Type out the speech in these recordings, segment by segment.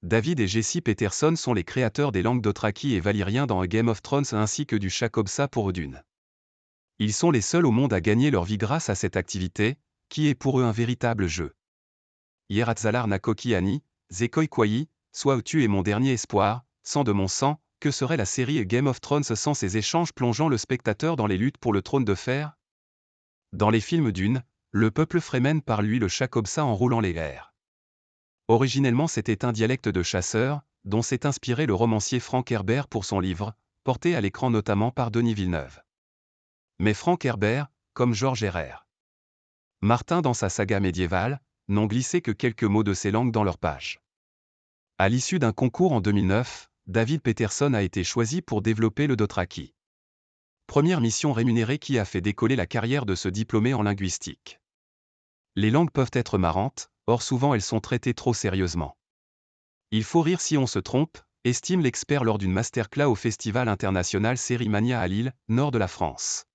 David et Jesse Peterson sont les créateurs des langues Dothraki et Valyrien dans A Game of Thrones ainsi que du Shakobsa pour Dune. Ils sont les seuls au monde à gagner leur vie grâce à cette activité, qui est pour eux un véritable jeu. Yeratzalar Nakoki Ani, Zekoi Kwayi, Sois tu es mon dernier espoir, sang de mon sang, que serait la série Game of Thrones sans ces échanges plongeant le spectateur dans les luttes pour le trône de fer? Dans les films Dune, le peuple Fremen parle lui le Shakobsa en roulant les airs. Originellement c'était un dialecte de chasseurs, dont s'est inspiré le romancier Frank Herbert pour son livre, porté à l'écran notamment par Denis Villeneuve. Mais Frank Herbert, comme George R.R. Martin dans sa saga médiévale, n'ont glissé que quelques mots de ces langues dans leurs pages. À l'issue d'un concours en 2009, David Peterson a été choisi pour développer le Dothraki. Première mission rémunérée qui a fait décoller la carrière de ce diplômé en linguistique. Les langues peuvent être marrantes, or souvent elles sont traitées trop sérieusement. Il faut rire si on se trompe, estime l'expert lors d'une masterclass au Festival international Sérimania à Lille, nord de la France.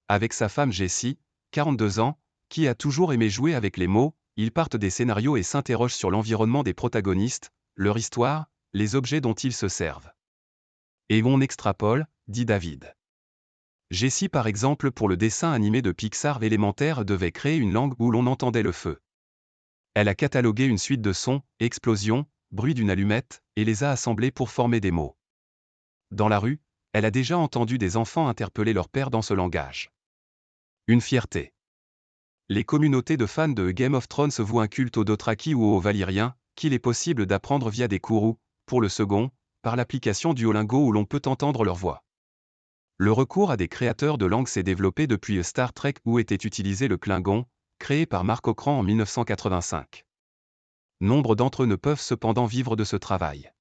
Avec sa femme Jessie, 42 ans, qui a toujours aimé jouer avec les mots, ils partent des scénarios et s'interrogent sur l'environnement des protagonistes, leur histoire, les objets dont ils se servent. Et on extrapole, dit David. Jessie par exemple pour le dessin animé de Pixar Élémentaire devait créer une langue où l'on entendait le feu. Elle a catalogué une suite de sons, explosions, bruit d'une allumette, et les a assemblés pour former des mots. Dans la rue, elle a déjà entendu des enfants interpeller leur père dans ce langage. Une fierté. Les communautés de fans de Game of Thrones vouent un culte aux Dothraki ou aux Valyriens, qu'il est possible d'apprendre via des courroux, pour le second, par l'application Duolingo où l'on peut entendre leur voix. Le recours à des créateurs de langues s'est développé depuis Star Trek où était utilisé le Klingon, créé par Marc Ocran en 1985. Nombre d'entre eux ne peuvent cependant vivre de ce travail.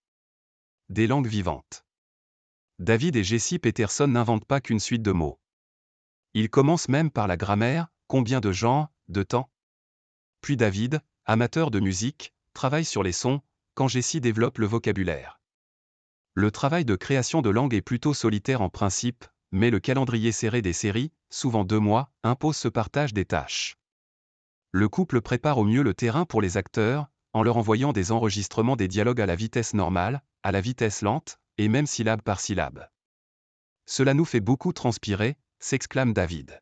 Des langues vivantes. David et Jesse Peterson n'inventent pas qu'une suite de mots. Ils commencent même par la grammaire, combien de genres, de temps. Puis David, amateur de musique, travaille sur les sons, quand Jesse développe le vocabulaire. Le travail de création de langue est plutôt solitaire en principe, mais le calendrier serré des séries, souvent 2 mois, impose ce partage des tâches. Le couple prépare au mieux le terrain pour les acteurs, en leur envoyant des enregistrements des dialogues à la vitesse normale, à la vitesse lente, et même syllabe par syllabe. Cela nous fait beaucoup transpirer, s'exclame David.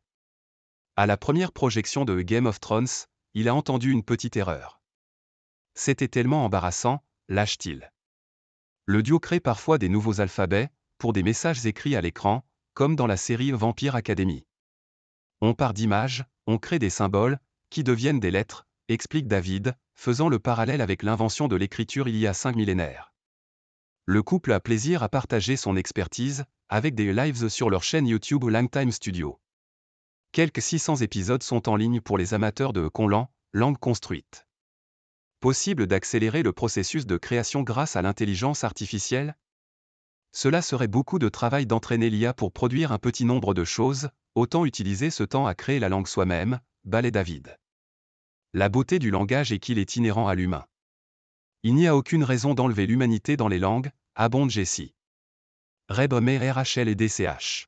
À la première projection de Game of Thrones, il a entendu une petite erreur. C'était tellement embarrassant, lâche-t-il. Le duo crée parfois des nouveaux alphabets, pour des messages écrits à l'écran, comme dans la série Vampire Academy. On part d'images, on crée des symboles, qui deviennent des lettres, explique David, faisant le parallèle avec l'invention de l'écriture il y a 5 millénaires. Le couple a plaisir à partager son expertise, avec des lives sur leur chaîne YouTube Langtime Studio. Quelques 600 épisodes sont en ligne pour les amateurs de Conlan, langue construite. Possible d'accélérer le processus de création grâce à l'intelligence artificielle? Cela serait beaucoup de travail d'entraîner l'IA pour produire un petit nombre de choses, autant utiliser ce temps à créer la langue soi-même, balaie David. La beauté du langage est qu'il est inhérent à l'humain. Il n'y a aucune raison d'enlever l'humanité dans les langues, abonde Jessie. Reb Mer RHL et DCH.